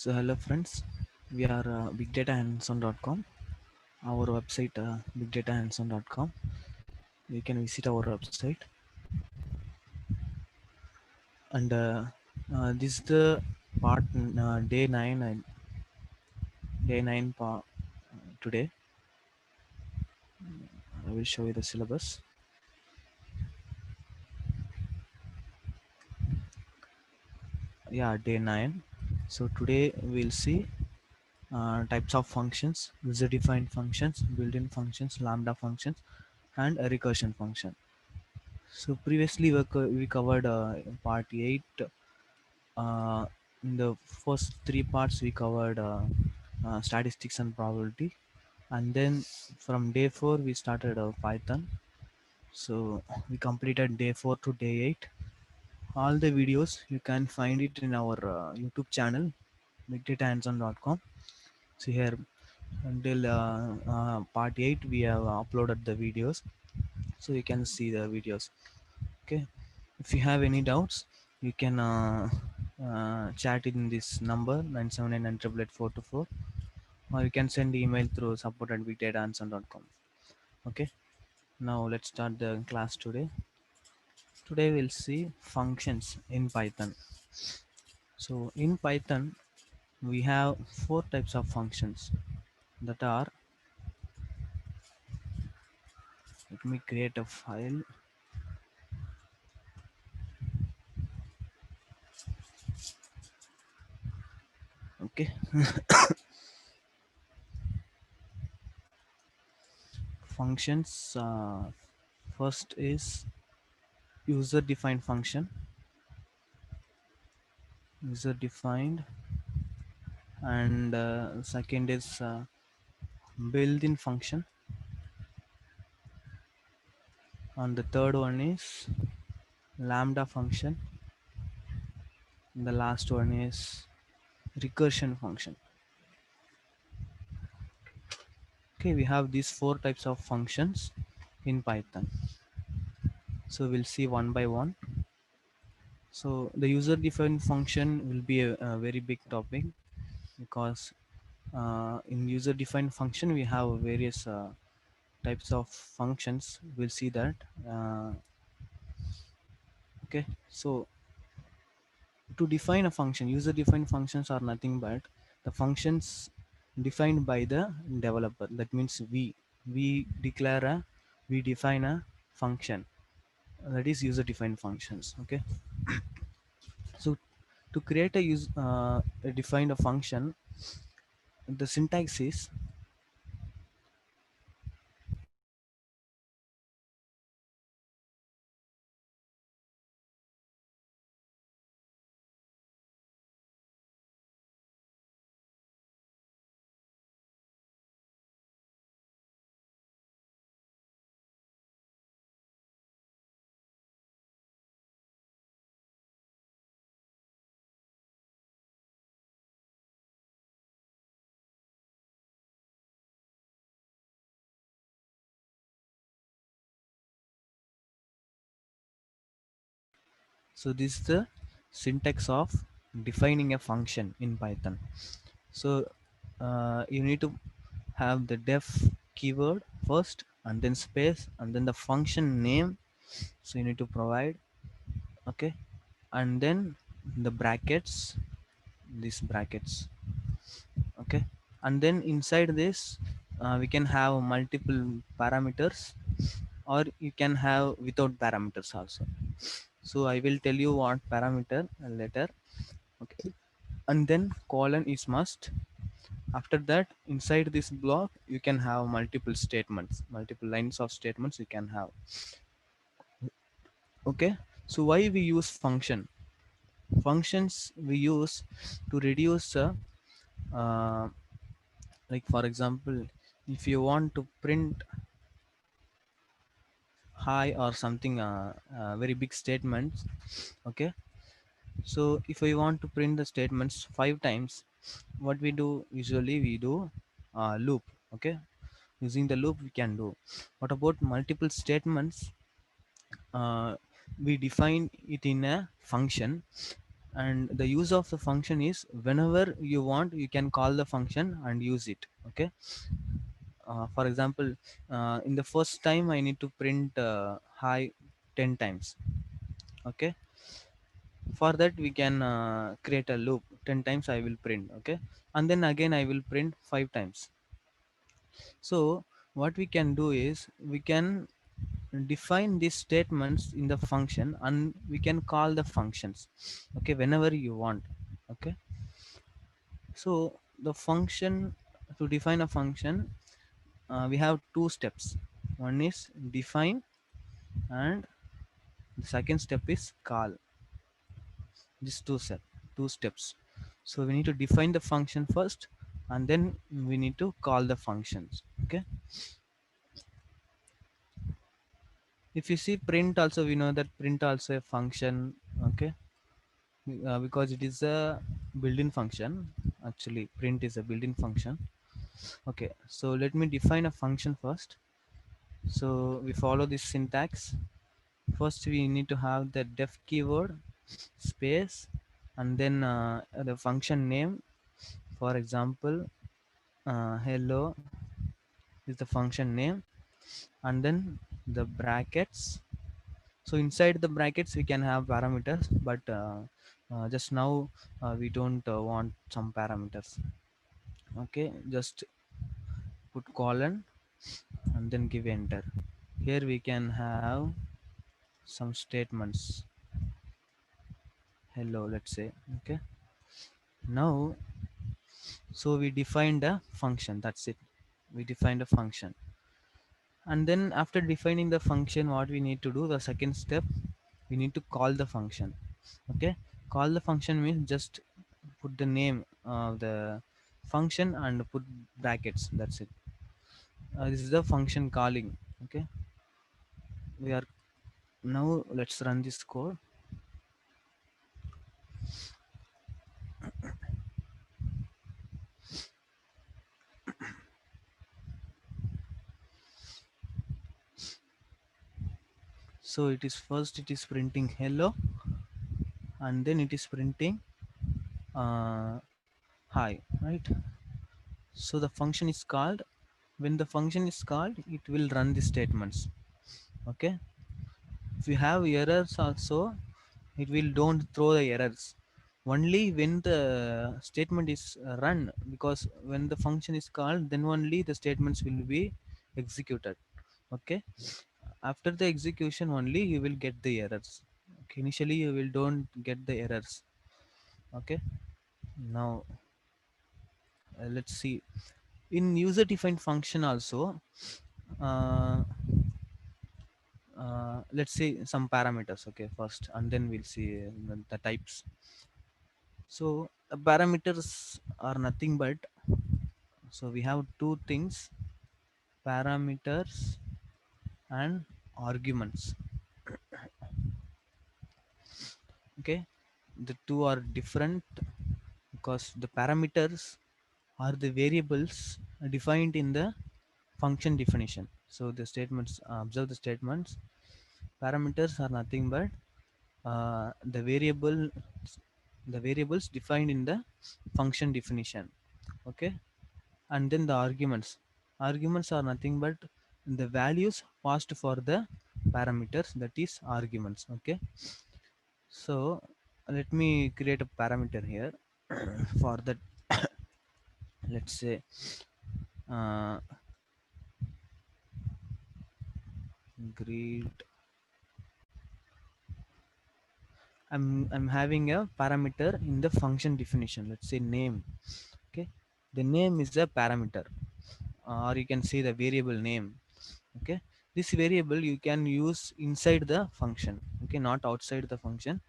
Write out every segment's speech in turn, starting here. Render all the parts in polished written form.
So hello friends, we are bigdatahandson.com. Our website bigdatahandson.com. You can visit our website, and this is the part day 9 and day 9 today. I will show you the syllabus. Yeah, day 9. So today we'll see types of functions, user defined functions, built-in functions, lambda functions, and a recursion function. So previously we covered part 8. Uh, in the first three parts, we covered statistics and probability, and then from day 4 we started Python. So we completed day 4 to day 8. All the videos you can find it in our YouTube channel, bigdatahandson.com. So here until part 8 we have uploaded the videos, so you can see the videos. Okay, if you have any doubts, you can chat in this number 979988844, or you can send email through support@bigdatahandson.com. Okay, now let's start the class today. Today we'll see functions in Python. So in Python we have four types of functions that are, let me create a file. Okay, functions, first is user defined function, user defined, and second is built-in function, and the third one is lambda function, and the last one is recursion function. Okay, we have these four types of functions in Python, so we'll see one by one. So the user defined function will be a very big topic, because in user defined function we have various types of functions. We'll see that. Okay, so to define a function, user defined functions are nothing but the functions defined by the developer. That means we define a function, that is user defined functions. Okay, so to create a defined a function, the syntax is, so this is the syntax of defining a function in Python. So you need to have the def keyword first, and then space, and then the function name. So you need to provide, okay, and then the brackets, these brackets. Okay, and then inside this we can have multiple parameters, or you can have without parameters also. So I will tell you what parameter later. Okay, and then colon is must. After that, inside this block you can have multiple statements, multiple lines of statements you can have. Okay, so why we use functions we use to reduce uh, like for example, if you want to print hi or something, very big statements. Okay, so if we want to print the statements 5 times, what we do usually, we do loop. Okay, using the loop we can do. What about multiple statements? uh, we define it in a function. and the use of the function is whenever you want you can call the function and use it. Okay, for example, in the first time I need to print hi 10 times. Okay, for that we can create a loop. 10 times I will print. Okay, and then again I will print 5 times. So what we can do is we can define these statements in the function and we can call the functions, okay, whenever you want. Okay, so the function, to define a function, we have two steps. One is define and the second step is call. These two steps. So we need to define the function first and then we need to call the functions. Okay, if you see print also, we know that print also a function. Okay, because it is a built-in function. Actually print is a built-in function. Okay, so let me define a function first. So we follow this syntax. First we need to have the def keyword space and then the function name. For example, hello is the function name, and then the brackets. So inside the brackets we can have parameters, but just now we don't want some parameters. Okay, just put colon and then give enter. Here we can have some statements. Hello, let's say. Okay, now so we defined a function, that's it. We defined a function, and then after defining the function, what we need to do, the second step, we need to call the function. Okay, call the function means just put the name of the function and put brackets, that's it. This is the function calling. Okay, we are now, let's run this code. So it is first, it is printing hello and then it is printing uh, hi, right? So the function is called. When the function is called, it will run the statements. Okay, if you have errors also, it will don't throw the errors only when the statement is run, because when the function is called, then only the statements will be executed. Okay, after the execution only you will get the errors. Okay, initially you will don't get the errors. Okay, now let's see, in user defined function also, uh, let's say some parameters. Okay, first, and then we'll see the types. So parameters are nothing but, so we have two things, parameters and arguments. Okay, the two are different because the parameters are the variables defined in the function definition. So the statements, observe the statements, parameters are nothing but the variables defined in the function definition. Okay, and then the arguments are nothing but the values passed for the parameters, that is arguments. Okay, so let me create a parameter here. For that, let's say uh, greet. I'm having a parameter in the function definition, let's say name. Okay, the name is a parameter, or you can say the variable name. Okay, this variable you can use inside the function. Okay, not outside the function,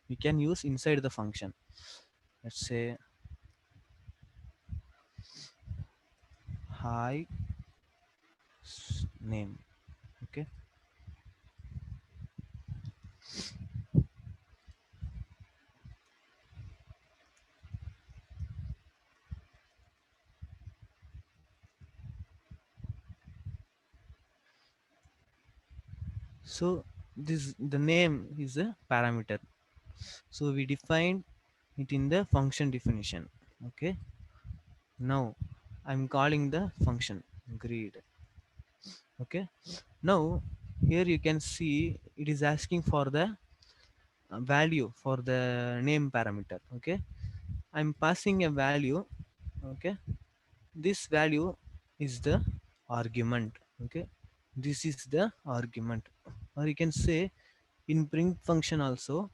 you can use inside the function. Let's say hi name. Okay, so this, the name is a parameter. So we defined it in the function definition. Okay, now I'm calling the function greed. Okay, now here you can see it is asking for the value for the name parameter. Okay, I'm passing a value. Okay, this value is the argument. Okay, this is the argument, or you can say in print function also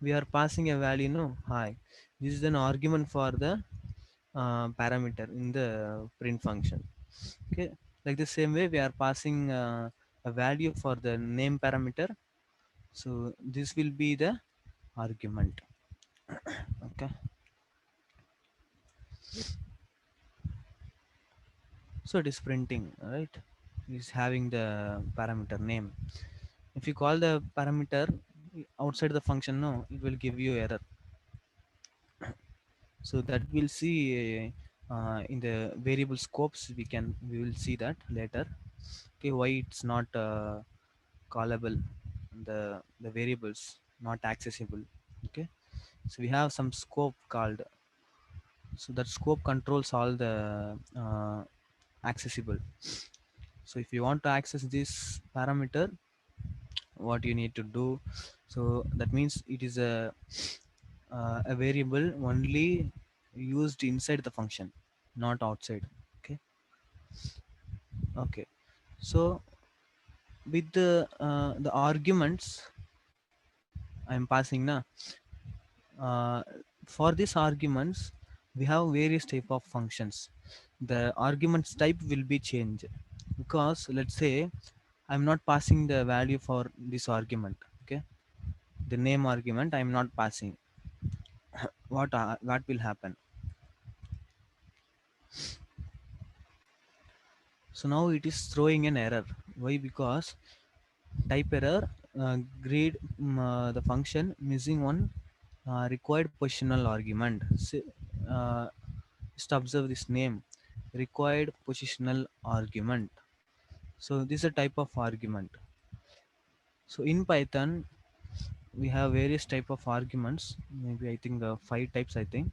we are passing a value, no, hi, this is an argument for the parameter in the print function. Okay, like the same way we are passing a value for the name parameter, so this will be the argument. Okay, so it is printing, right? It is having the parameter name. If you call the parameter outside the function, no, it will give you error. So that we'll see in the variable scopes. We will see that later. Okay, why it's not callable, the variables not accessible. Okay, so we have some scope called, so that scope controls all the accessible. So if you want to access this parameter, what you need to do, so that means it is a variable only used inside the function, not outside. Okay, okay, so with the arguments I'm passing now, uh, for these arguments we have various type of functions. The arguments type will be changed, because let's say I'm not passing the value for this argument. Okay, the name argument I'm not passing. What will happen? So now it is throwing an error. Why? Because type error, grade, the function missing one required positional argument. Just observe this name, required positional argument. So this is a type of argument. So in Python we have various type of arguments, maybe I think 5 types, I think.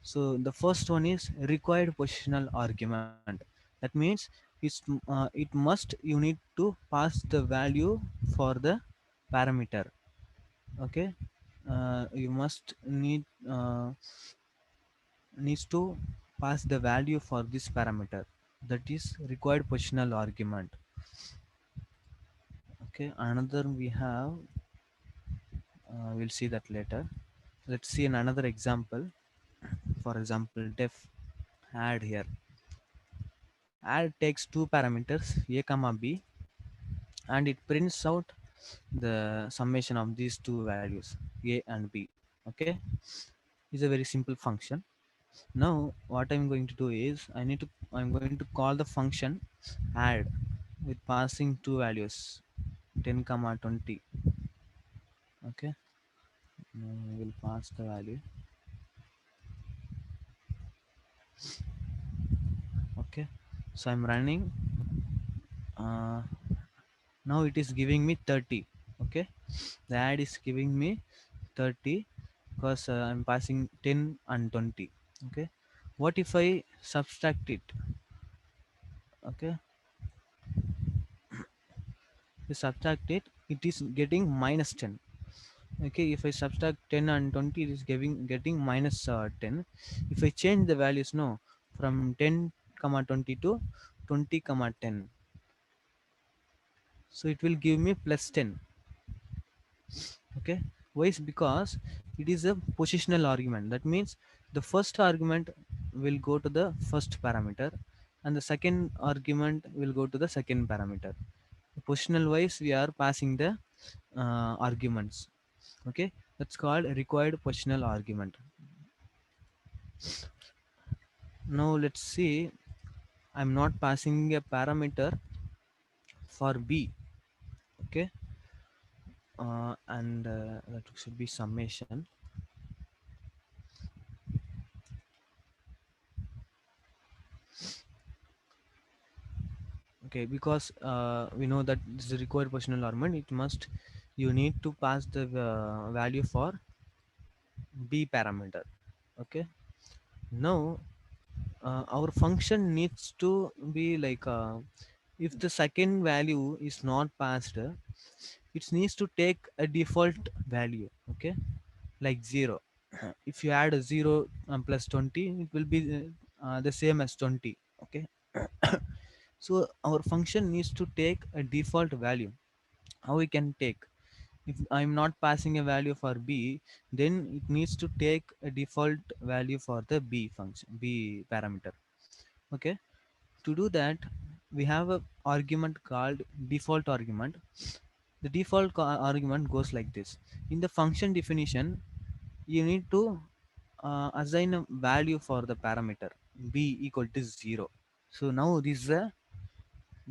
So the first one is required positional argument. That means it must, you need to pass the value for the parameter. Okay, you must needs to pass the value for this parameter. That is required positional argument. Okay, another we have, we'll see that later. Let's see another example. For example, def add here. Add takes two parameters a comma b, and it prints out the summation of these two values a and b. Okay, it's a very simple function. Now what I'm going to do is I'm going to call the function add with passing two values 10 comma 20. Okay, now we will pass the value. Okay, so I'm running. uh, Now it is giving me 30. Okay, the add is giving me 30 because I'm passing 10 and 20. Okay, what if I subtract it? Okay, you subtract it, it is getting minus 10. Okay, if I subtract 10 and 20, it is getting minus 10. If I change the values, no, from 10 comma 20 to 20 comma 10, so it will give me plus 10. Okay, why? Is because it is a positional argument. That means the first argument will go to the first parameter, and the second argument will go to the second parameter. Positional wise we are passing the arguments. Okay, that's called required positional argument. Now let's see, I'm not passing a parameter for b. Okay, and that should be summation. Okay, because we know that this is a required positional argument, it must, you need to pass the value for b parameter. Okay, now our function needs to be like if the second value is not passed, it needs to take a default value. Okay, like 0. If you add a 0 plus 20, it will be the same as 20. Okay, so our function needs to take a default value. How we can take, if I'm not passing a value for b, then it needs to take a default value for the b function, b parameter. Okay, to do that, we have a argument called default argument. The default argument goes like this. In the function definition, you need to assign a value for the parameter b equal to 0. So now this is a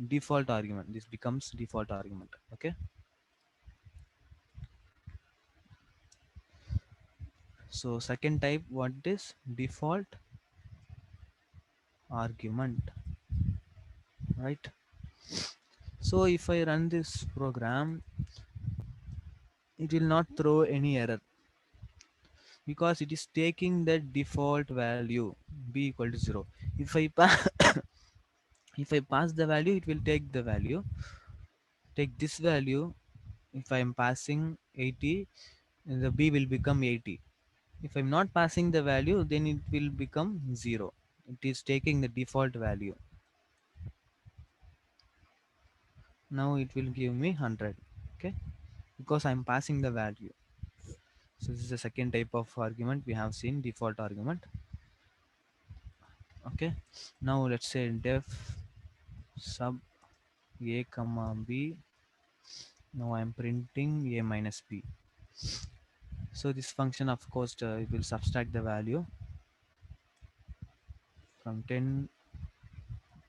default argument, this becomes default argument. Okay, so second type, what is default argument, right? So if I run this program, it will not throw any error because it is taking the default value b equal to 0. If I if I pass the value, it will take the value, take this value. If I am passing 80, the b will become 80. If I'm not passing the value, then it will become 0. It is taking the default value. Now it will give me 100. Okay, because I'm passing the value. So this is the second type of argument we have seen, default argument. Okay, now let's say def sub a comma b. Now I'm printing a minus b. So this function, of course, it will subtract the value from 10,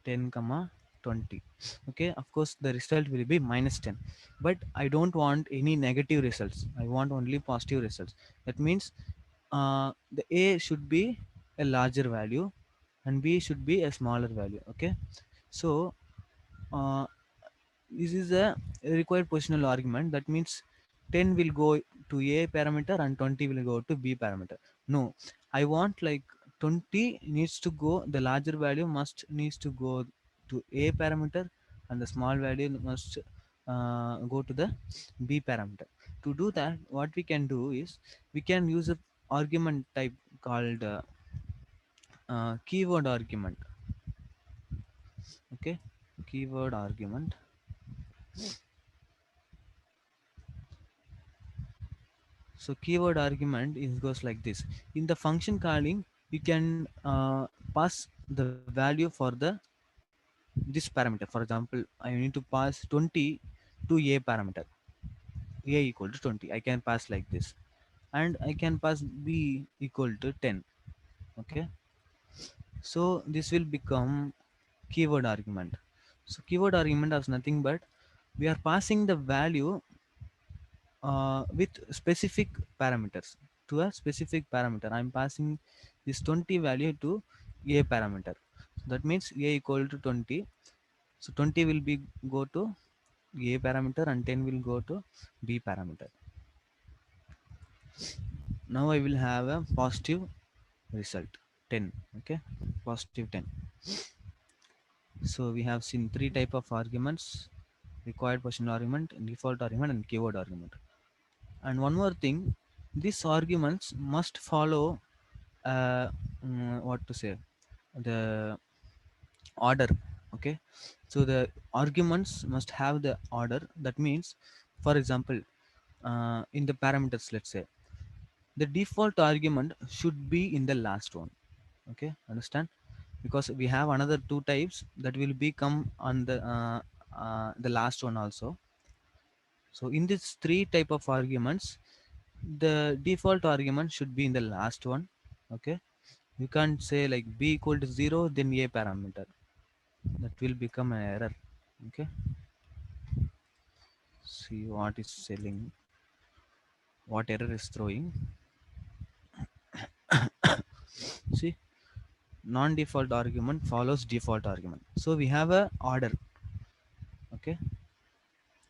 10 comma 20. Okay, of course the result will be minus 10, but I don't want any negative results, I want only positive results. That means the a should be a larger value and b should be a smaller value. Okay, so uh, this is a required positional argument. That means 10 will go to a parameter and 20 will go to b parameter. No, I want like 20 needs to go, the larger value must needs to go to a parameter and the small value must go to the b parameter. To do that, what we can do is we can use a argument type called keyword argument. Okay, keyword argument. So keyword argument is goes like this. In the function calling, you can pass the value for the this parameter. For example, I need to pass 20 to a parameter, a equal to 20. I can pass like this, and I can pass b equal to 10. Okay, so this will become keyword argument. So keyword argument is nothing but we are passing the value with specific parameters to a specific parameter. I'm passing this 20 value to a parameter. So that means a equal to 20. So 20 will be go to a parameter and 10 will go to b parameter. Now I will have a positive result 10. Okay, positive 10. So we have seen three type of arguments: required positional argument, default argument, and keyword argument. And one more thing, these arguments must follow what to say, the order. Okay, so the arguments must have the order. That means, for example, in the parameters, let's say the default argument should be in the last one. Okay, understand? Because we have another two types that will become on the last one also. So in these three type of arguments, the default argument should be in the last one. Okay, you can't say like b equal to 0 then a parameter, that will become an error. Okay, see what is selling, what error is throwing. See, non-default argument follows default argument, so we have a order. Okay,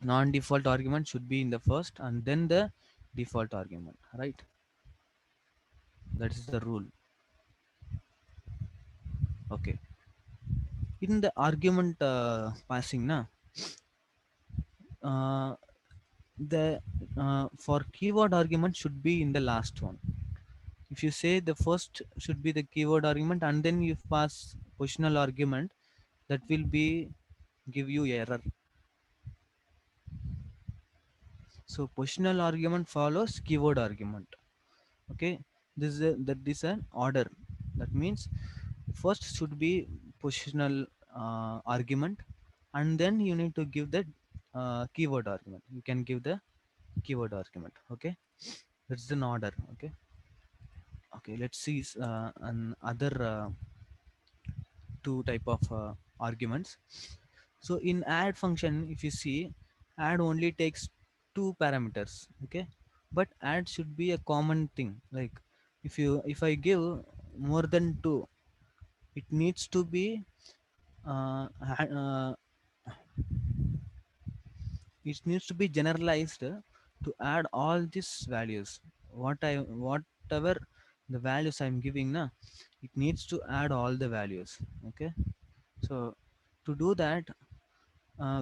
non-default argument should be in the first and then the default argument, right? That is the rule. Okay. In the argument passing na, uh, the for keyword argument should be in the last one. If you say the first should be the keyword argument and then you pass positional argument, that will be give you error. So positional argument follows keyword argument. Okay, this is that is an order. That means first should be positional argument, and then you need to give the keyword argument. You can give the keyword argument. Okay, that's an order. Okay. Okay, let's see another two type of arguments. So in add function, if you see, add only takes two parameters. Okay, but add should be a common thing. Like if I give more than two, it needs to be uh, ha- uh, it needs to be generalized to add all these values. Whatever the values I'm giving na, it needs to add all the values. Okay, so to do that,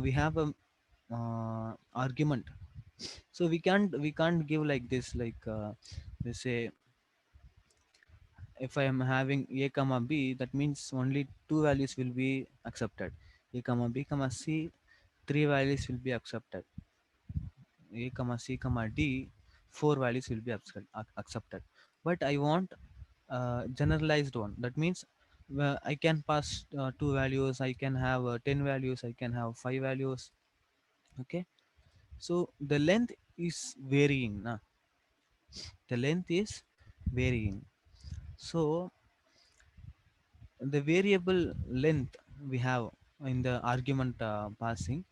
we have a argument. So we can't give like this, like they say, if I am having a comma b, that means only two values will be accepted. A comma b comma c, three values will be accepted. A comma c comma d, four values will be accepted. But I want generalized one. That means I can pass two values, I can have 10 values, I can have five values. Okay, so the length is varying na? The length is varying. So the variable length we have in the argument passing,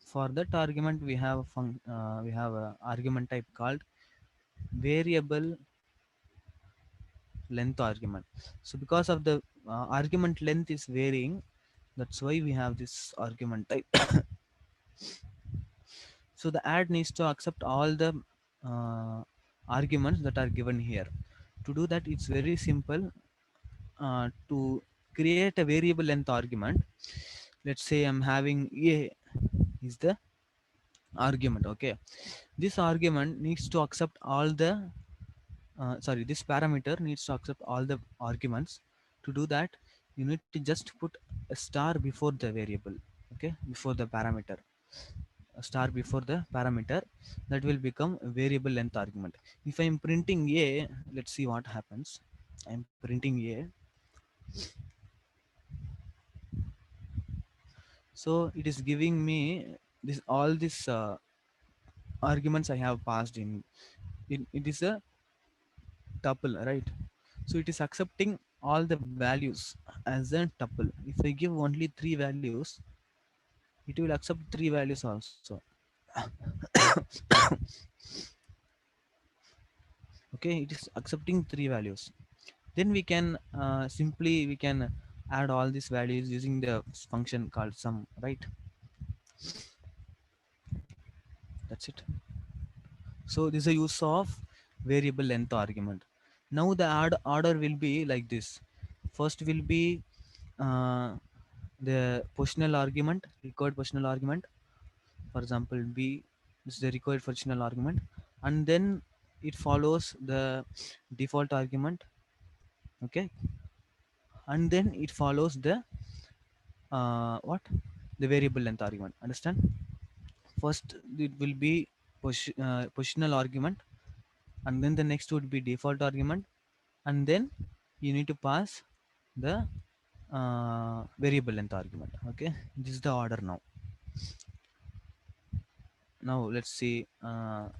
for that argument we have a argument type called variable length argument. So because of the argument length is varying, that's why we have this argument type. So the add needs to accept all the uh, arguments that are given here. To do that, it's very simple. To create a variable length argument, let's say I'm having a is the argument. Okay, this argument needs to accept all the sorry, this parameter needs to accept all the arguments. To do that, you need to just put a star before the variable. Okay, before the parameter, a star before the parameter, that will become a variable length argument. If I'm printing a, let's see what happens. I'm printing a, so it is giving me this all these arguments I have passed in. It is a tuple, right? So it is accepting all the values as a tuple. If I give only three values, it will accept three values also. Okay, it is accepting three values. Then we can simply we can add all these values using the function called sum, right? That's it. So this is a use of variable length argument. Now the add order will be like this. First will be uh, the positional argument, required positional argument. For example, b is the required positional argument, and then it follows the default argument. Okay, and then it follows the what, the variable length argument. Understand? First it will be positional argument, and then the next would be default argument, and then you need to pass the variable length argument. Okay, this is the order now. Now let's see, the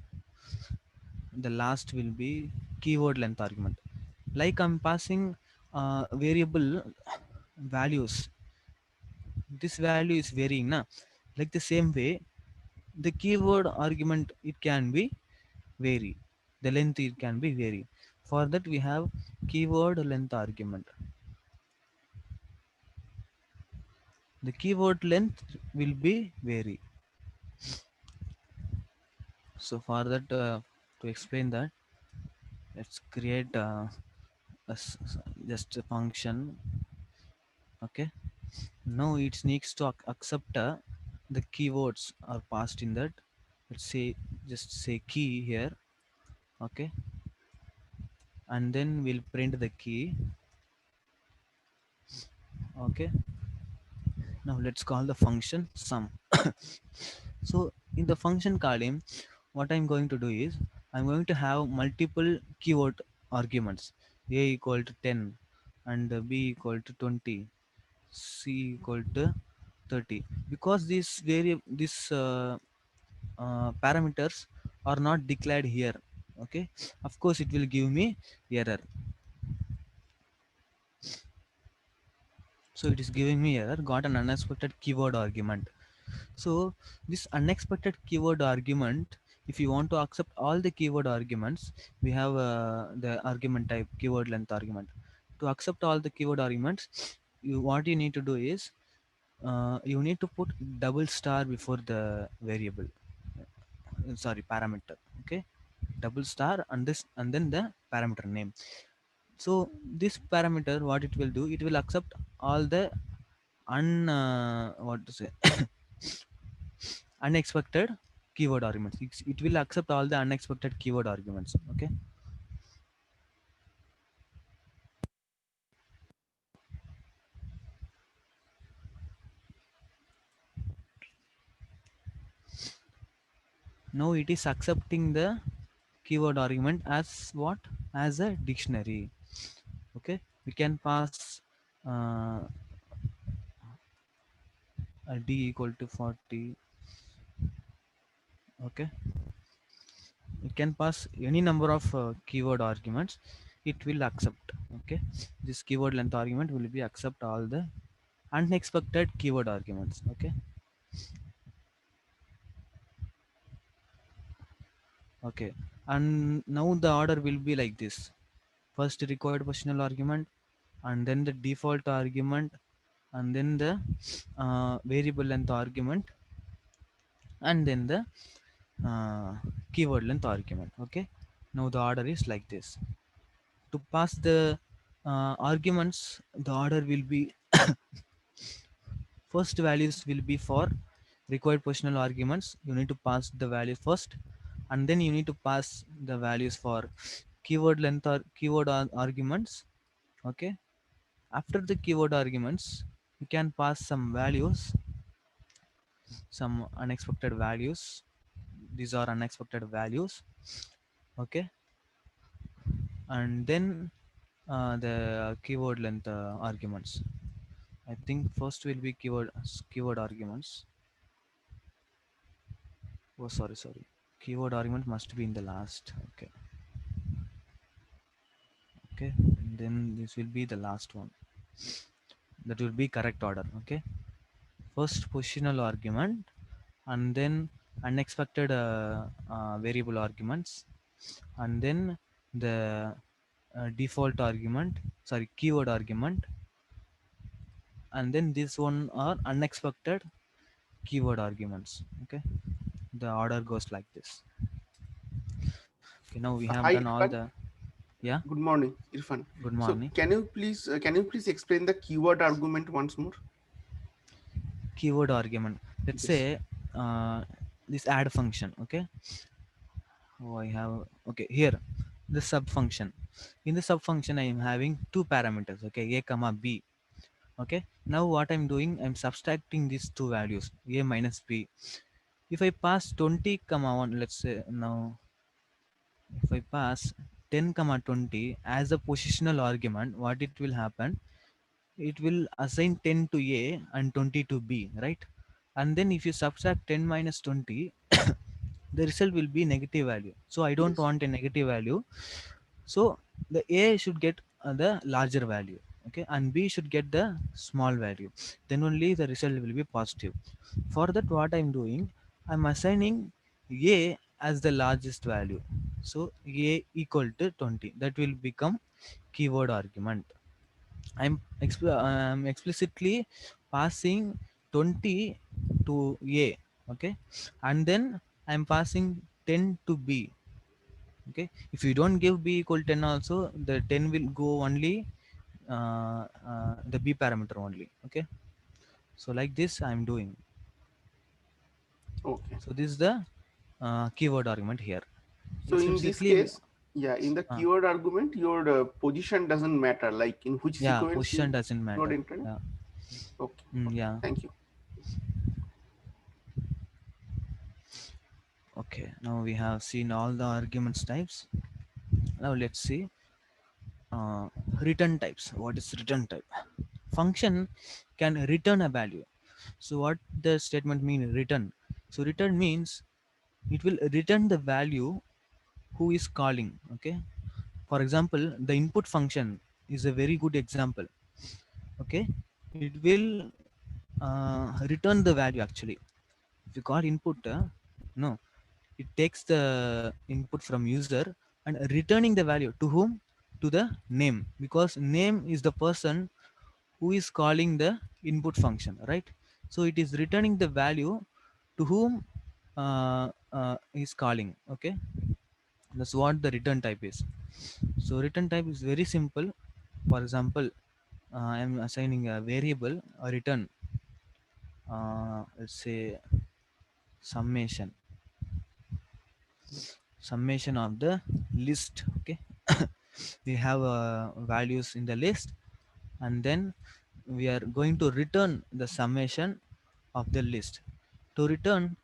last will be keyword length argument. Like I'm passing variable values, this value is varying na. Like the same way, the keyword argument, it can be vary, the length it can be vary. For that we have keyword length argument. The keyword length will be vary. So for that, to explain that, let's create just a function. Okay, now it needs to accept the keywords are passed in that. Let's say just say key here. Okay, and then we'll print the key. Okay, now let's call the function sum. So in the function column, what I'm going to do is I'm going to have multiple keyword arguments: a equal to 10, and b equal to 20, c equal to 30. Because these parameters are not declared here, okay, of course it will give me error. So it is giving me error, got an unexpected keyword argument. So this unexpected keyword argument, if you want to accept all the keyword arguments, we have the argument type keyword length argument. To accept all the keyword arguments, what you need to do is you need to put double star before the variable, sorry, parameter. Okay, double star and this and then the parameter name. So this parameter, what it will do, it will accept all the what to say unexpected keyword arguments. It will accept all the unexpected keyword arguments. Okay, now it is accepting the keyword argument as what, as a dictionary. Okay, we can pass uh, a d equal to 40. Okay, you can pass any number of keyword arguments, it will accept. Okay, this keyword length argument will be accept all the unexpected keyword arguments. Okay, okay, and now the order will be like this: first required positional argument, and then the default argument, and then the variable length argument, and then the uh, keyword length argument. Okay, now the order is like this. To pass the arguments, the order will be first values will be for required positional arguments, you need to pass the value first, and then you need to pass the values for keyword length or keyword arguments. Okay, after the keyword arguments, you can pass some values, some unexpected values. These are unexpected values. Okay, and then the keyword length arguments. I think first will be keyword arguments. Oh, sorry. Keyword argument must be in the last. Okay, okay. And then this will be the last one. That will be correct order. Okay. First positional argument, and then unexpected variable arguments, and then the default argument. Sorry, keyword argument, and then this one are unexpected keyword arguments. Okay. The order goes like this. Okay. Now we have Hi done all Irfan, the. Yeah. good morning, Irfan. Good So morning. can you please explain the keyword argument once more? Keyword argument, let's Yes. say uh, this add function. Okay, oh I have, okay, here the sub function. In the sub function I am having two parameters, okay, a comma b. Okay, now what I'm doing, I'm subtracting these two values, a minus b. If I pass 20 comma 1, let's say now, if I pass 10 comma 20 as a positional argument, what it will happen, it will assign 10 to a and 20 to b, right? And then if you subtract 10 minus 20, the result will be negative value, so I don't Yes. want a negative value. So the a should get the larger value, okay, and b should get the small value, then only the result will be positive. For that, what I'm doing, I'm assigning a as the largest value. So a equal to 20, that will become keyword argument. I'm explicitly passing 20 to A, okay, and then I'm passing 10 to B. Okay, if you don't give b equal 10 also, the 10 will go only the b parameter only. Okay, so like this I'm doing. Okay. So this is the keyword argument here. So It's in this basically case, yeah, in the uh, keyword argument, your position doesn't matter, like in which yeah, sequence position you doesn't got matter. entered. Yeah. Okay, okay, Yeah. thank you. Okay, now we have seen all the arguments types. Now let's see uh, return types. What is return type? Function can return a value. So what the statement mean return? So return means it will return the value who is calling. Okay. For example, the input function is a very good example. Okay, it will return the value actually. If you call input, no, it takes the input from user and returning the value to whom? To the name, because name is the person who is calling the input function, right? So it is returning the value to whom is calling. Okay, that's what the return type is. So return type is very simple. For example, I am assigning a variable a return, let's say summation, summation of the list. Okay, we have values in the list, and then we are going to return the summation of the list. To return,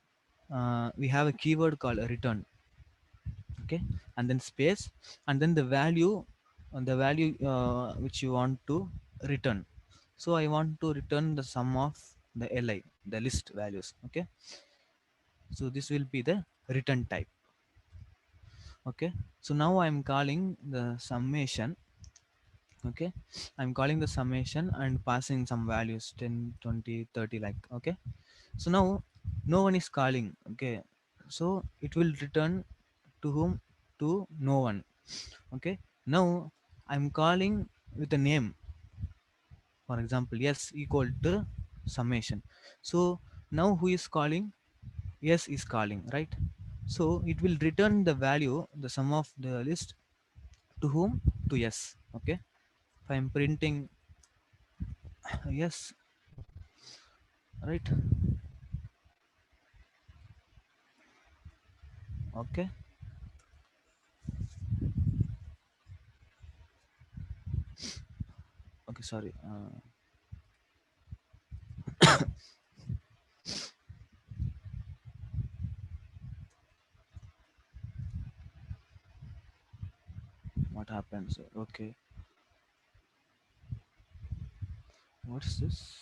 we have a keyword called return. Okay, and then space, and then the value which you want to return. So I want to return the sum of the li, the list values. Okay, so this will be the return type. Okay, so now I'm calling the summation. Okay, I'm calling the summation and passing some values 10, 20, 30, like. Okay, so now no one is calling. Okay, so it will return to whom? To no one. Okay, now I'm calling with a name. For example, yes equal to summation. So now who is calling? Yes is calling, right? So it will return the value, the sum of the list, to whom? To yes. Okay, if I'm printing yes, right? Okay, okay, sorry, what happens? Okay, what's this?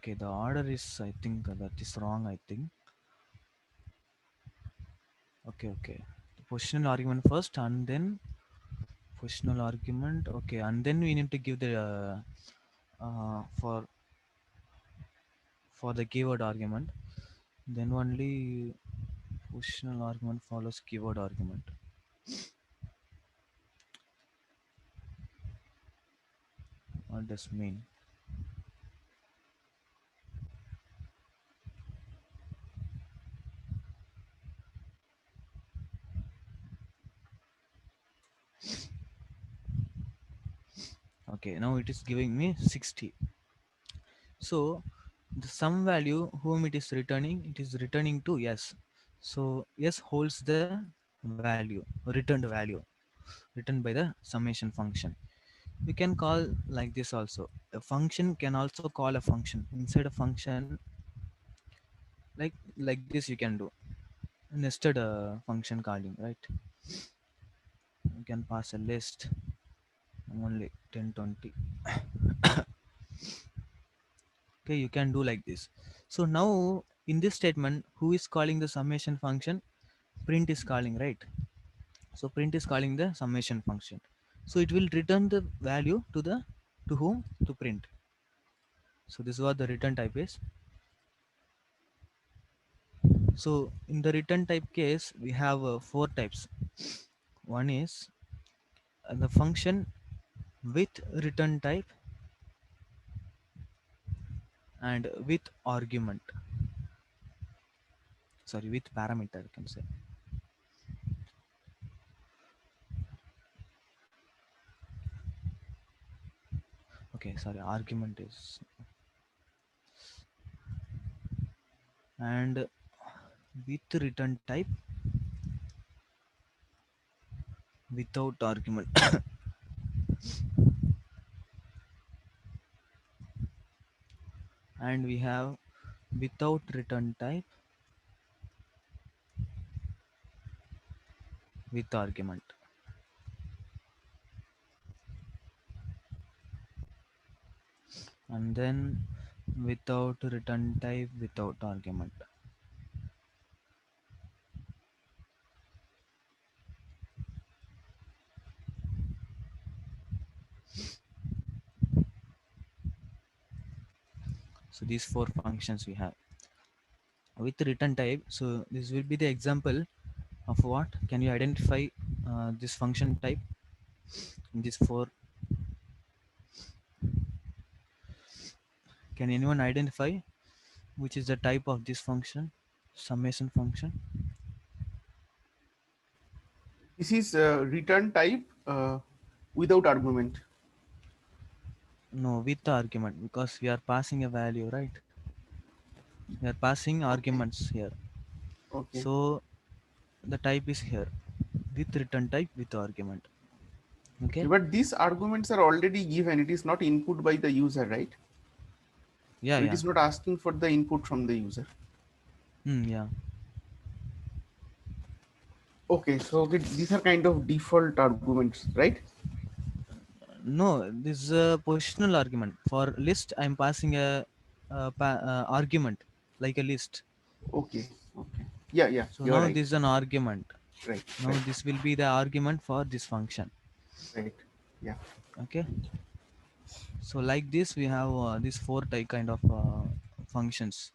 Okay, the order is, I think that is wrong, I think. Okay, okay, the positional argument first, and then positional argument. Okay, and then we need to give the for the keyword argument. Then only positional argument follows keyword argument. What does mean? Okay, now it is giving me 60. So the sum value whom it is returning, it is returning to yes. So yes holds the value, returned value, returned by the summation function. We can call like this also. A function can also call a function inside a function, like this you can do nested function calling, right? You can pass a list only 10, 20. Okay, you can do like this. So now in this statement, who is calling the summation function? Print is calling, right? So print is calling the summation function. So it will return the value to the, to whom? To print. So this is what the return type is. So in the return type case, we have four types. One is the function with return type and with argument, sorry, with parameter, you can say. Okay, sorry, argument is, and with return type without argument. And we have without return type with argument. And then without return type without argument. So these four functions we have with return type. So this will be the example of what can you identify this function type in these four. Can anyone identify which is the type of this function, summation function? This is return type without argument. No, with the argument, because we are passing a value, right? We are passing Okay. arguments here. Okay. So the type is here with return type with argument. Okay. Okay. But these arguments are already given. It is not input by the user, right? Yeah, So it yeah. is not asking for the input from the user. Yeah. Okay. So okay, these are kind of default arguments, right? No, this is a positional argument. For list I'm passing a argument like a list. Okay. Okay. Yeah. Yeah. So You're now right. this is an argument. Right. Now Right. this will be the argument for this function. Right. Yeah. Okay. So like this we have these four type kind of functions.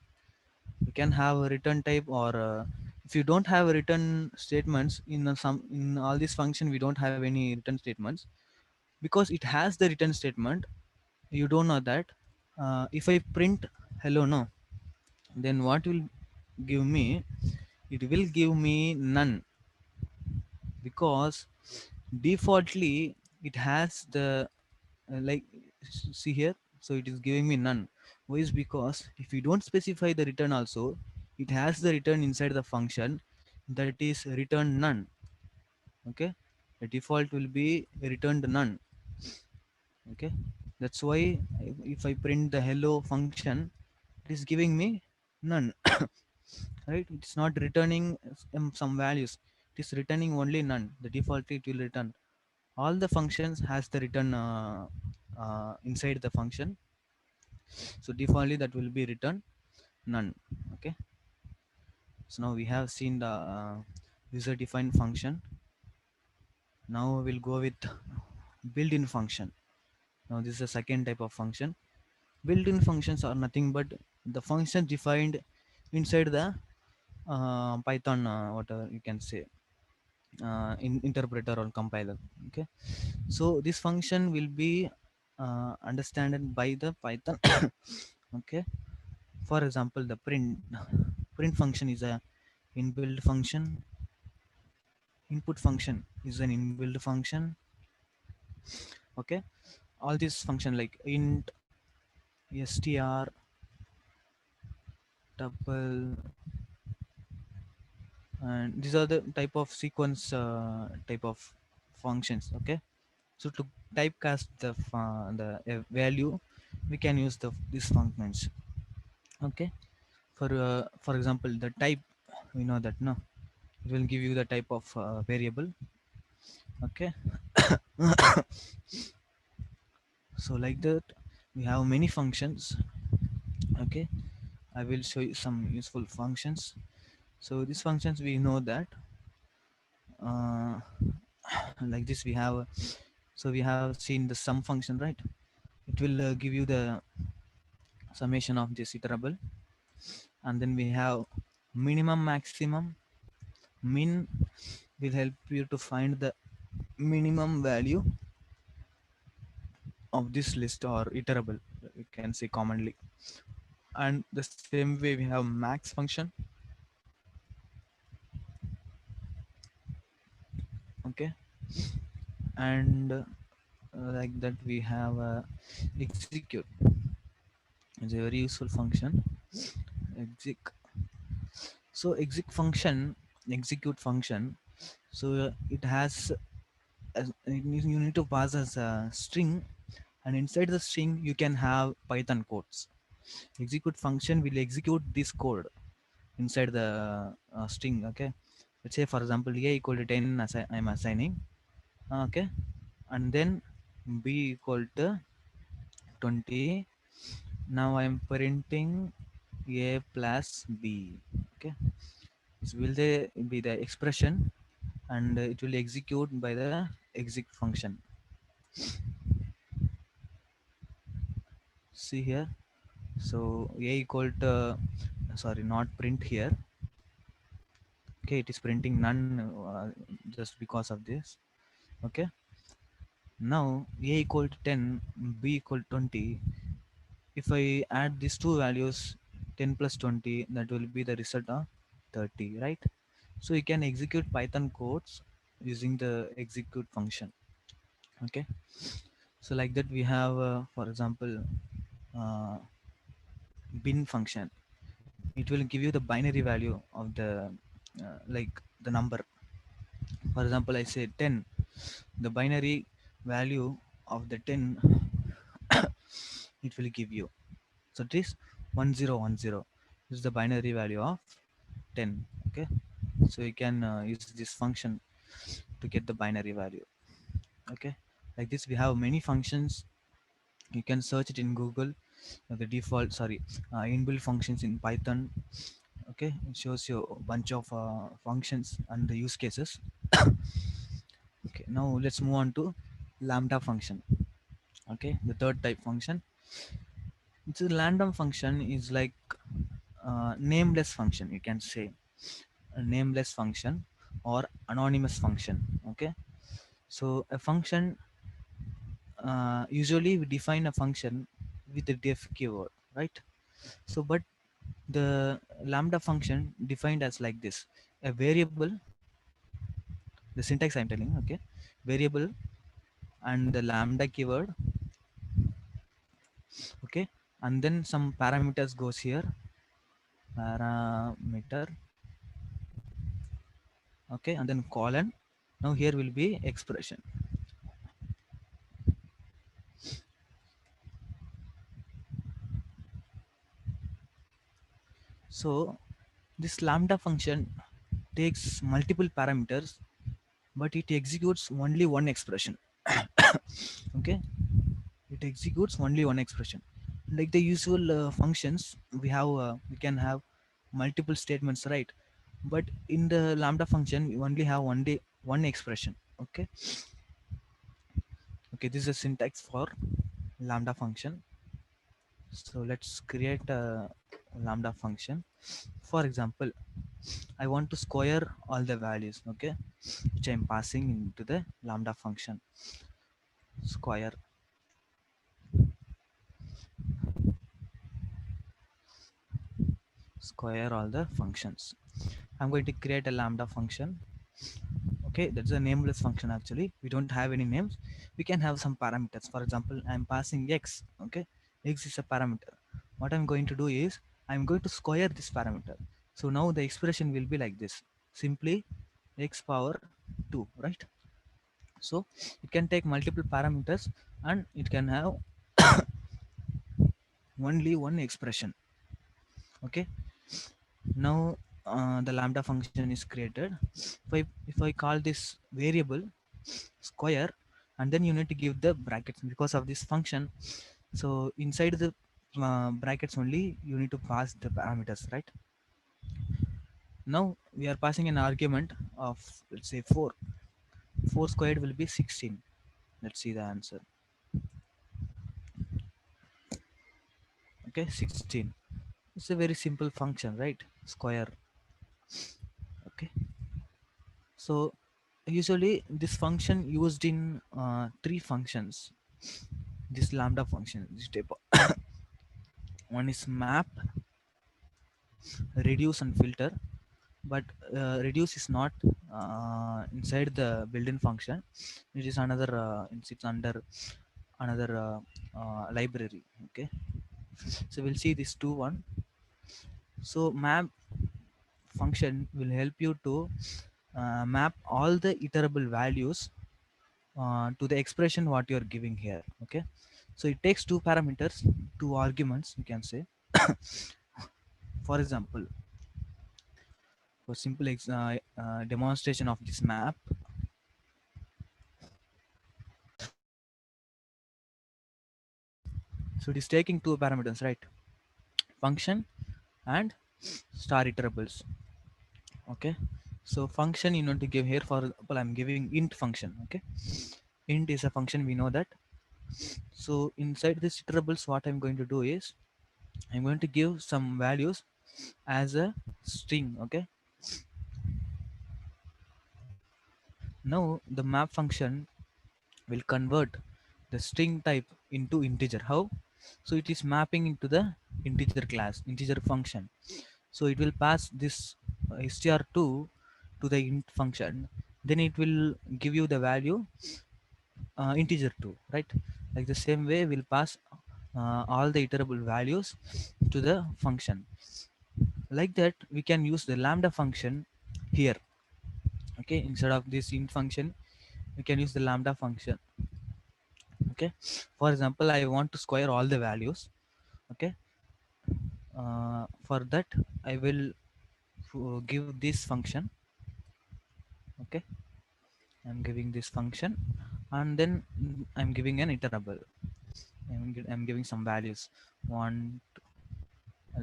We can have a return type, or if you don't have a return statements in some in all these function, we don't have any return statements because it has the return statement. You don't know that. If I print hello, no, then what will give me? It will give me none, because defaultly it has the like, see here, so it is giving me none. Why? Is because if you don't specify the return also, it has the return inside the function, that is return none. Okay, the default will be returned none. Okay, that's why if I print the hello function, it is giving me none. Right, it's not returning some values, it is returning only none. The default it will return all the functions has the return inside the function. So defaultly that will be return none. Okay, so now we have seen the user defined function. Now we'll go with built-in function. Now this is the second type of function. Built-in functions are nothing but the function defined inside the python, whatever you can say, in interpreter or compiler. Okay, so this function will be understood by the python. Okay, for example, the print function is a inbuilt function, input function is an inbuilt function. Okay, all these function like int, str, tuple, and these are the type of sequence type of functions. Okay, so to typecast the value, we can use these functions. Okay, for example, the type, we know that, no, it will give you the type of variable. Okay, so like that we have many functions. Okay, I will show you some useful functions. So these functions we know that uh, like this we have, so we have seen the sum function, right? It will give you the summation of this iterable. And then we have minimum maximum. Min will help you to find the minimum value. of this list are iterable, you can say commonly. And the same way we have max function. Okay. And like that we have execute. It's a very useful function. Exec. So execute function. So it has you need to pass as a string, and inside the string you can have Python codes. Execute function will execute this code inside the string. Okay, let's say for example a equal to 10 I'm assigning. Okay, and then b equal to 20. Now I'm printing a plus b. Okay, this will be the expression, and it will execute by the exec function. See here. So a equal to, sorry, not print here. Okay, it is printing none just because of this. Okay, now a equal to 10, b equal to 20. If I add these two values, 10 plus 20, that will be the result of 30, right? So you can execute Python codes using the execute function. Okay, so like that we have for example uh, bin function. It will give you the binary value of the like the number. For example, I say 10. The binary value of the 10 it will give you. So this 1010 is the binary value of 10. Okay, so you can use this function to get the binary value. Okay, like this we have many functions. You can search it in Google. The default, sorry, inbuilt functions in Python. Okay, it shows you a bunch of functions and the use cases. Okay, now let's move on to lambda function. Okay, the third type function. It's a random function is like nameless function, you can say a nameless function or anonymous function. Okay, so a function, usually we define a function with the def keyword, right? So but the lambda function defined as like this: a variable, the syntax I'm telling. Okay, variable and the lambda keyword. Okay, and then some parameters goes here, parameter. Okay, and then colon. Now here will be expression. So this lambda function takes multiple parameters, but it executes only one expression. Okay, it executes only one expression. Like the usual functions, we can have multiple statements, right? But in the lambda function, we only have one expression. Okay, okay, this is a syntax for lambda function. So let's create a lambda function. For example, I want to square all the values, okay, which I'm passing into the lambda function. Square, square all the functions. I'm going to create a lambda function. Okay, that's a nameless function. Actually, we don't have any names. We can have some parameters. For example, I'm passing x. Okay, x is a parameter. What I'm going to do is I'm going to square this parameter. So now the expression will be like this: simply x power 2, right? So it can take multiple parameters, and it can have only one expression. Okay, now the lambda function is created. If I call this variable square, and then you need to give the brackets because of this function. So inside the brackets only you need to pass the parameters, right? Now we are passing an argument of, let's say, 4. 4 squared will be 16. Let's see the answer. Okay, 16. It's a very simple function, right? Square. Okay, so usually this function used in three functions. this lambda function, this type one is map, reduce and filter. But reduce is not inside the built-in function. It is another it's under another library. Okay, so we'll see this two one. So map function will help you to map all the iterable values to the expression what you are giving here. Okay, so it takes two parameters, two arguments, you can say. For example, for simple demonstration of this map, so it is taking two parameters, right? Function and star iterables. Okay, so function you need to give here. For example, I'm giving int function. Okay, int is a function, we know that. So inside this iterables, what I'm going to do is I'm going to give some values as a string. Okay, now the map function will convert the string type into integer. How? So it is mapping into the integer class, integer function. So it will pass this str2 to the int function, then it will give you the value integer 2, right? Like the same way we'll pass all the iterable values to the function. Like that we can use the lambda function here. Okay, instead of this int function we can use the lambda function. Okay, for example, I want to square all the values. Okay, for that I will give this function. Okay, I'm giving this function, and then I'm giving an iterable. I'm giving some values. One,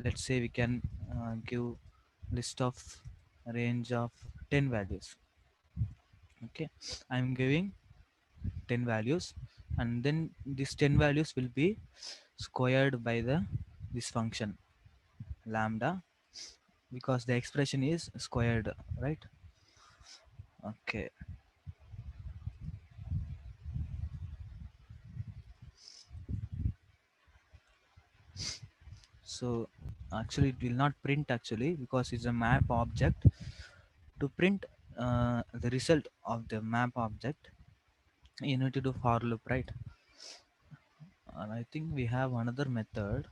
let's say we can give list of range of 10 values. Okay, I'm giving 10 values, and then these 10 values will be squared by the this function lambda, because the expression is squared, right? Okay, so actually it will not print actually, because it's a map object. To print the result of the map object, you need to do for loop, right? And I think we have another method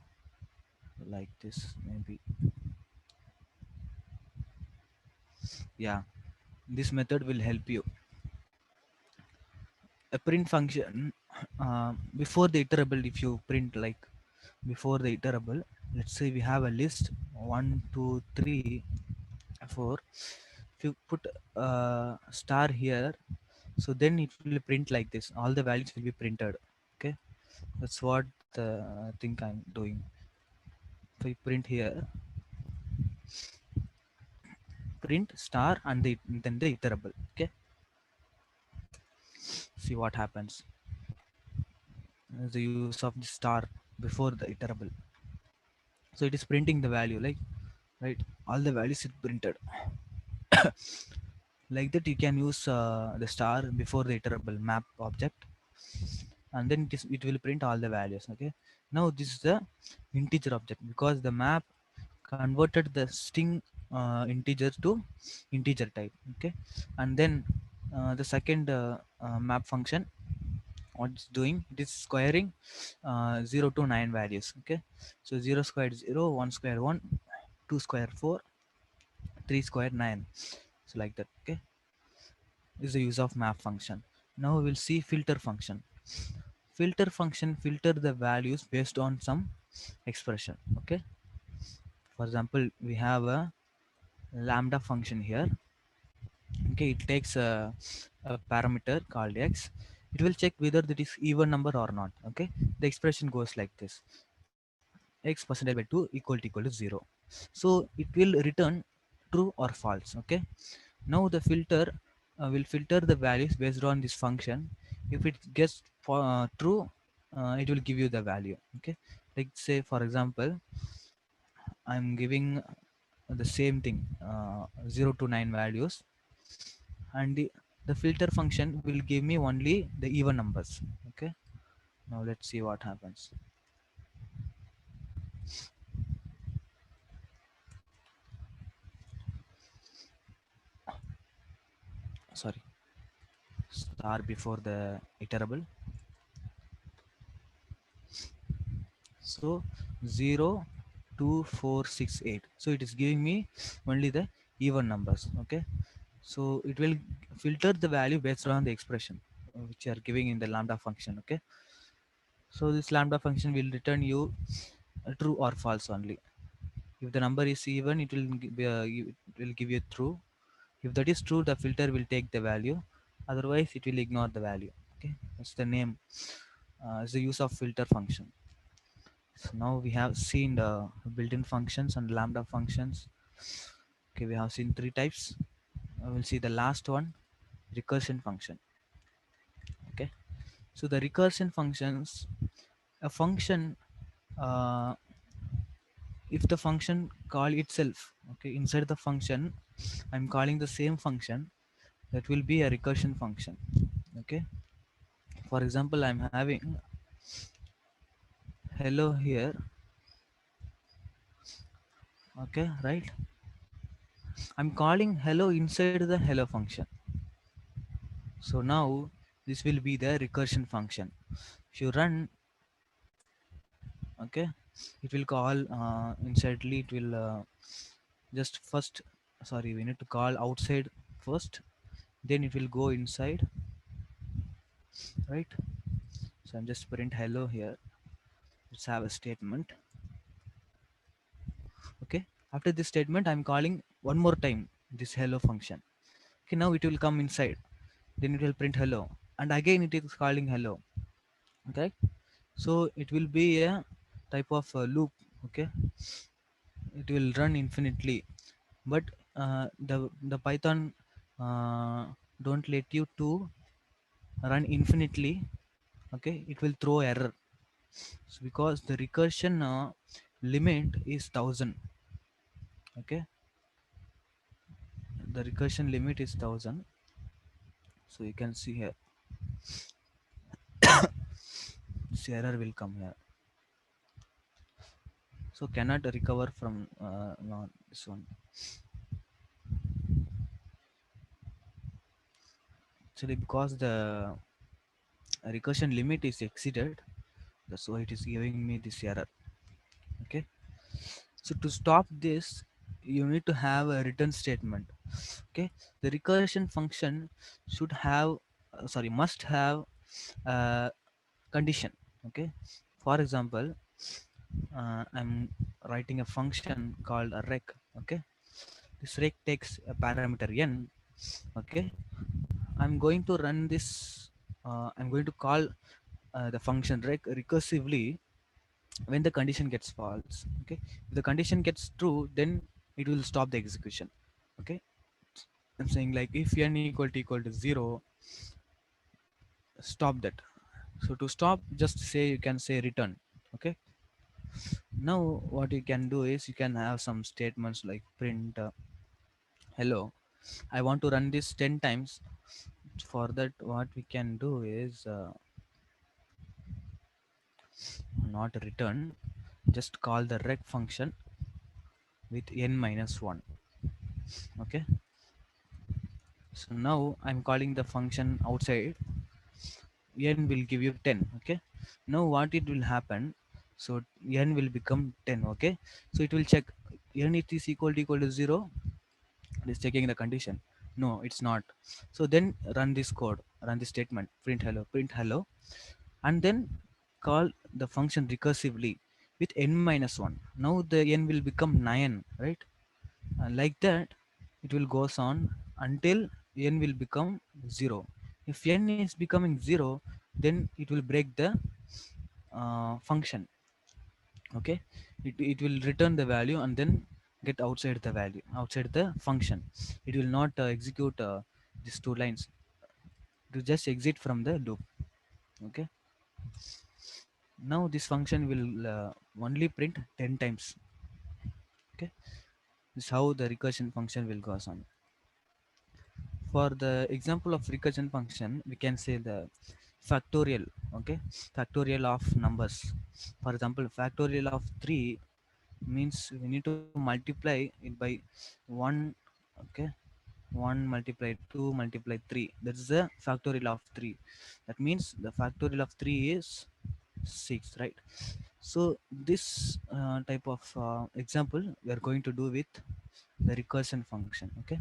like this maybe. Yeah, this method will help you. A print function before the iterable, if you print like before the iterable, let's say we have a list 1 2 3 4. If you put star here, so then it will print like this, all the values will be printed. Okay, that's what the thing I'm doing. If I print here, print star and then the iterable. Okay, see what happens. The use of the star before the iterable, so it is printing the value, like, right, all the values is printed. Like that you can use the star before the iterable map object, and then it will print all the values. Okay, now this is the integer object, because the map converted the string integer to integer type. Okay, and then the second map function, what it's doing, it is squaring 0 to 9 values. Okay, so 0 squared 0, 1 square 1, 2 square 4, 3 square 9. So like that. Okay, is the use of map function. Now we will see filter function. Filter function filter the values based on some expression. Okay, for example, we have a lambda function here. Okay, it takes a parameter called x. It will check whether it is even number or not. Okay, the expression goes like this: x percentage by 2 equal to 0. So it will return true or false. Okay, now the filter will filter the values based on this function. If it gets true, it will give you the value. Okay, like say for example, I'm giving the same thing, 0 to 9 values, and the filter function will give me only the even numbers. Okay, Now let's see what happens. Sorry, star before the iterable. So 0, 2, 4, 6, 8. So it is giving me only the even numbers. Okay, so it will filter the value based on the expression which you are giving in the lambda function. Okay, so this lambda function will return you true or false only. If the number is even, it will give you true. If that is true, the filter will take the value. Otherwise it will ignore the value. Okay, that's the name. It's the use of filter function. So now we have seen the built-in functions and lambda functions. Okay, we have seen three types. We'll see the last one, recursion function. Okay, so the recursion functions, a function, uh, if the function call itself, okay, inside the function I'm calling the same function, that will be a recursion function. Okay, for example, I'm having hello here. Okay, right, I'm calling hello inside the hello function. So now this will be the recursion function. If you run, okay, it will call insidely, it will just first, sorry, we need to call outside first, then it will go inside, right? So I'm just print hello here. Let's have a statement. Okay, after this statement I'm calling one more time this hello function. Okay, now it will come inside, then it will print hello, and again it is calling hello. Okay, so it will be a type of loop. Okay, it will run infinitely, but the python don't let you to run infinitely. Okay, it will throw error. So because the recursion limit is 1000. Okay, the recursion limit is 1000. So you can see here this error will come here. So cannot recover from no, this one. Actually, because the recursion limit is exceeded, that's why it is giving me this error. Okay, so to stop this, you need to have a return statement. Okay, the recursion function should have, sorry, must have a condition. Okay, for example, I'm writing a function called a rec. Okay, this rec takes a parameter n. Okay, I'm going to run this. I'm going to call the function rec recursively when the condition gets false. Okay, if the condition gets true, then it will stop the execution. Okay, I'm saying like if n equal to 0, stop that. So to stop, just say, you can say return. Okay, now what you can do is you can have some statements like print hello. I want to run this 10 times. For that, what we can do is not return, just call the rec function with n minus 1. Okay, so now I'm calling the function outside, n will give you 10. Okay, now what it will happen, so n will become 10. Okay, so it will check n it is equal to 0. It is checking the condition. No, it's not. So then run this code, run this statement, print hello, and then call the function recursively with n minus 1. Now the n will become 9, right? Like that it will goes on until n will become 0. If n is becoming 0, then it will break the function. Okay, it will return the value and then get outside the value, outside the function. It will not execute these two lines. It will just exit from the loop. Okay, now this function will only print 10 times. Okay, this is how the recursion function will goes on. For the example of recursion function, we can say the factorial. Okay, factorial of numbers. For example, factorial of 3 means we need to multiply it by 1. Okay, 1 multiplied 2 multiplied 3, that is the factorial of 3. That means the factorial of 3 is 6, right? So this type of example we are going to do with the recursion function. Okay,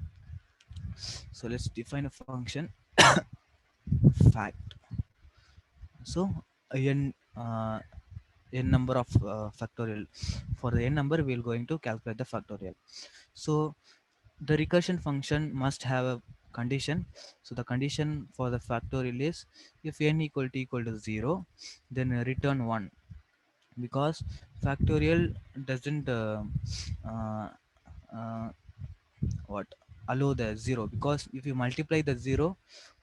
so let's define a function fact. So n n number of factorial. For the n number we are going to calculate the factorial. So the recursion function must have a condition. So the condition for the factorial is, if n equal to 0, then return 1, because factorial doesn't uh, uh, what allow the 0, because if you multiply the 0,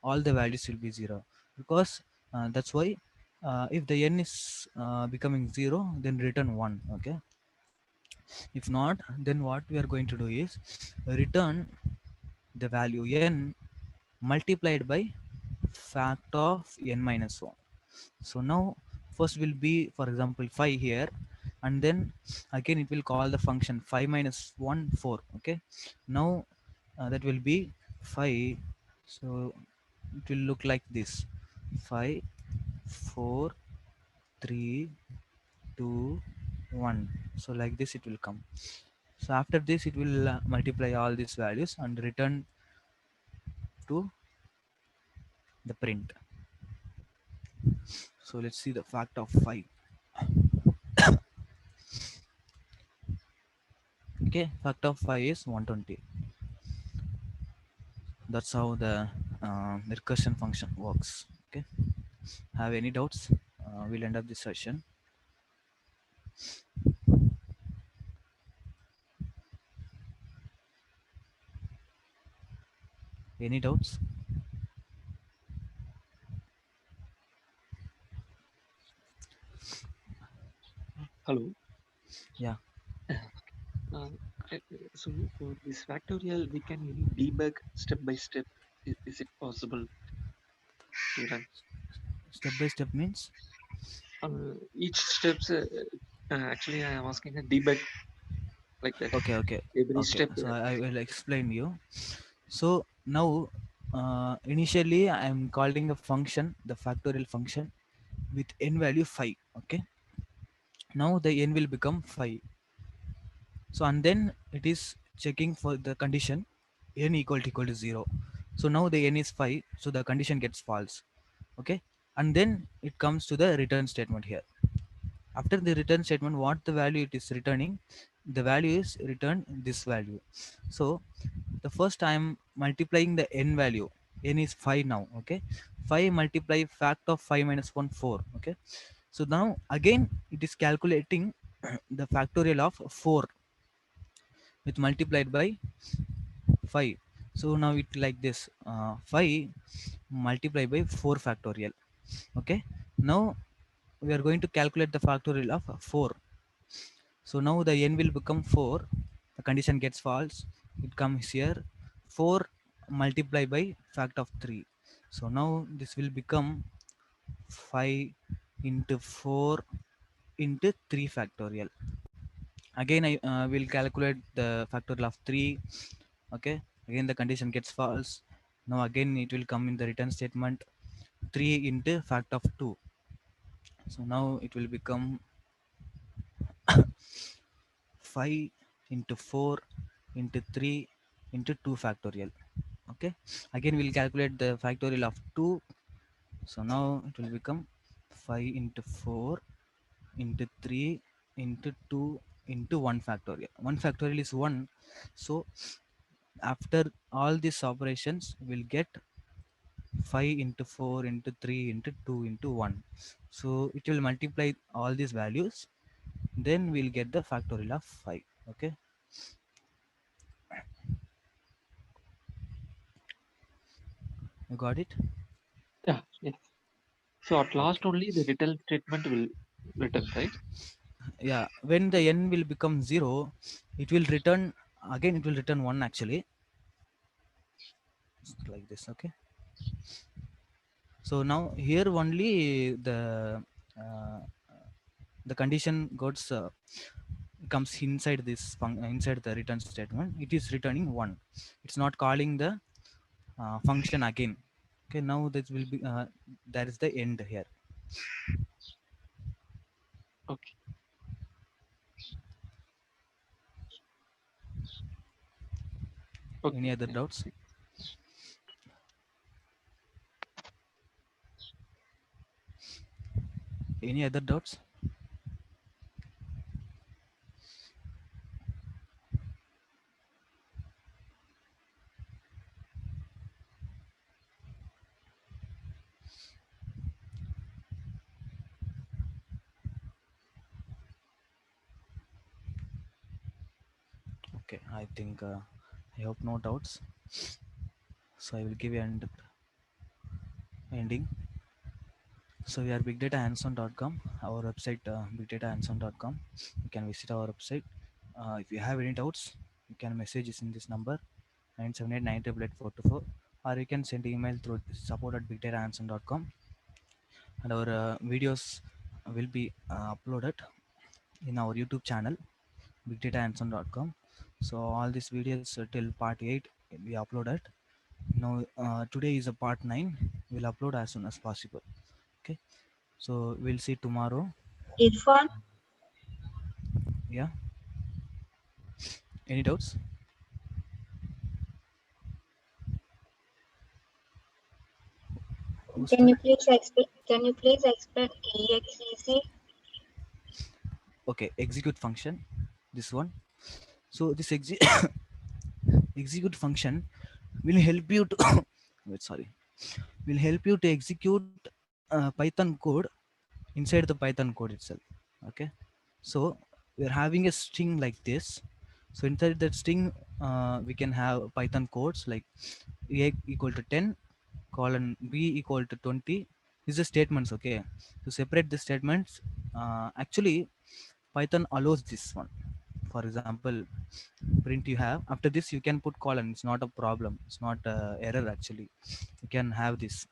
all the values will be 0, because that's why if the n is becoming 0, then return 1. Okay, if not, then what we are going to do is return the value n multiplied by fact of n minus 1. So now first will be, for example, 5 here, and then again it will call the function 5 minus 1 4. Okay, now that will be 5. So it will look like this: 5 4 3 2 1. So like this it will come. So after this it will multiply all these values and return to the print. So let's see the fact of 5. Okay, fact of 5 is 120. That's how the recursion function works. Okay, have any doubts? We'll end up this session. Any doubts? Hello. Yeah. Uh, so for this factorial, we can debug step by step. Is it possible to run Step by step means? each steps? Actually, I am asking a debug like that. Okay, okay, Every okay. step. So I will explain you. So now initially I am calling a function, the factorial function, with n value 5. Okay, now the n will become 5. So and then it is checking for the condition n equal to 0. So now the n is 5, so the condition gets false. Okay, and then it comes to the return statement here. After the return statement, what the value it is returning, the value is return this value. So the first I am multiplying the n value. N is 5 now. Okay, 5 multiply fact of 5 minus 1 4. Okay, so now again it is calculating the factorial of 4 with multiplied by 5. So now it like this: 5 multiplied by 4 factorial. Okay, now we are going to calculate the factorial of 4. So now the n will become 4. The condition gets false. It comes here: 4 multiplied by fact of 3. So now this will become 5 into 4 into 3 factorial. Again I will calculate the factorial of 3. Okay, again the condition gets false. Now again it will come in the return statement: 3 into fact of 2. So now it will become 5 into 4 into 3 into 2 factorial. Okay, again we'll calculate the factorial of 2. So now it will become 5 into 4 into 3 into 2 into 1 factorial. 1 factorial is 1. So after all these operations we'll get 5 into 4 into 3 into 2 into 1. So it will multiply all these values, then we'll get the factorial of 5. Okay, you got it? Yeah. Yes. So at last Okay. only the return statement will return, right? Yeah, when the n will become 0, it will return, again it will return 1 actually. Just like this. Okay, So now here only uh, the condition comes inside inside the return statement. It is returning one. It's not calling the function again. Okay, now that will be that is the end here. Okay. Any Okay. other doubts? Any other doubts? Okay, I think I hope no doubts. So I will give you ending. So we are bigdatahands-on.com, our website bigdatahands-on.com. You can visit our website. If you have any doubts, you can message us in this number 978988844, or you can send email through support@bigdatahands-on.com. And our videos will be uploaded in our YouTube channel bigdatahands-on.com. So all these videos till part 8 we uploaded. Now today is a part 9. We'll upload as soon as possible. Okay, so we'll see tomorrow. Irfan, Yeah, any doubts? Who's can that? you please explain EXEC? Okay, execute function, this one. So this execute function will help you to wait, sorry, will help you to execute Python code inside the Python code itself. Okay, so we're having a string like this. So inside that string we can have Python codes like a equal to 10 colon b equal to 20 is the statements. Okay, to separate the statements, actually Python allows this one. For example, print you have, after this you can put colon. It's not a problem, it's not error actually. You can have this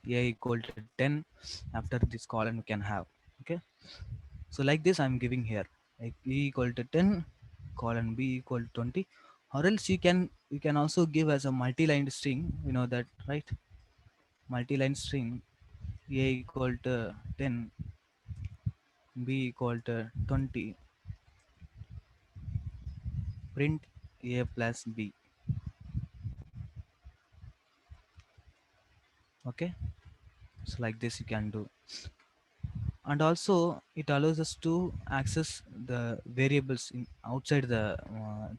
a equal to 10, after this colon you can have. Okay, so like this I'm giving here, like e equal to 10 colon b equal to 20, or else you can also give as a multi-line string, you know that, right? Multi-line string a equal to 10 b equal to 20, print a plus b. Okay, so like this you can do. And also it allows us to access the variables in outside the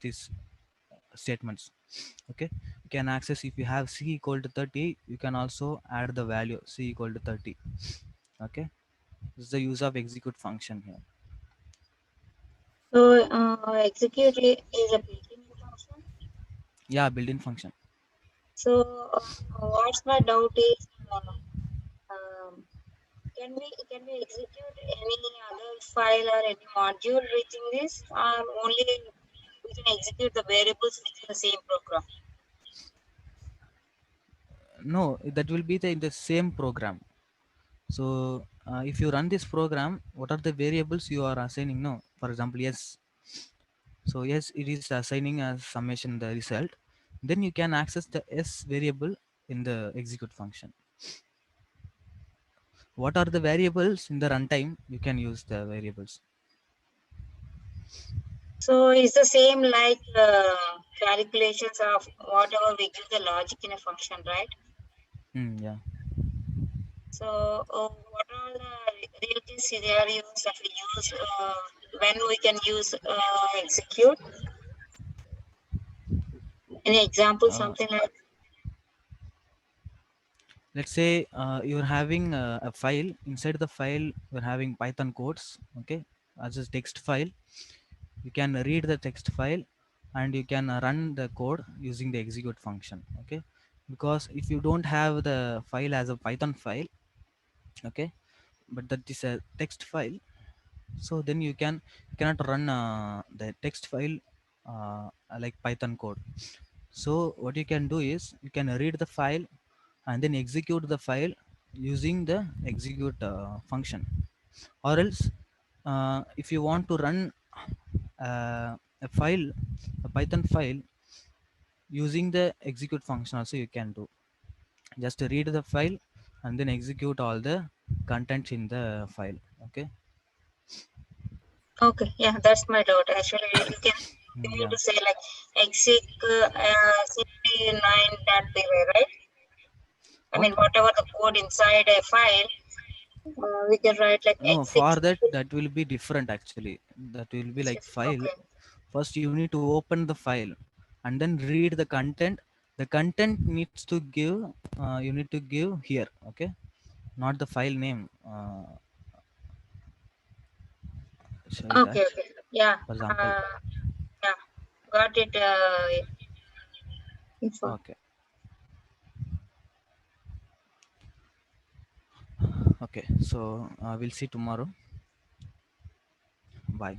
these statements. Okay, you can access, if you have c equal to 30, you can also add the value c equal to 30. Okay, this is the use of execute function here. So execute is a built-in function. Yeah, built-in function. So what's my doubt is, um, can we execute any other file or any module within this, or only we can execute the variables within the same program? No, that will be in the same program. So if you run this program, what are the variables you are assigning? No, for example, yes. So yes, it is assigning a summation the result. Then you can access the s variable in the execute function. What are the variables in the runtime? You can use the variables. So it's the same like calculations of whatever we give the logic in a function, right? Yeah. So what are the real case scenarios that we use when we can use execute? Any example, Uh, something like? let's say you're having a file. Inside the file, you're having Python codes. Okay, as a text file. You can read the text file and you can run the code using the execute function. Okay, because if you don't have the file as a Python file, okay, but that is a text file, so then you cannot run the text file like Python code. So what you can do is you can read the file and then execute the file using the execute function, or else if you want to run a file, a Python file using the execute function also you can do. Just read the file and then execute all the contents in the file. Okay. Okay, yeah, that's my doubt. Actually, you can you need Yeah. to say like exec cp9.py, right? I What? mean, whatever the code inside a file, we can write like No, exec. for that that will be different actually. That will be like file. Okay, First you need to open the file and then read the content. The content needs to give, you need to give here. Okay, not the file name. Shall I okay, touch? okay. Yeah, For example. yeah, got it. Info. Okay. Okay, so we'll see tomorrow. Bye.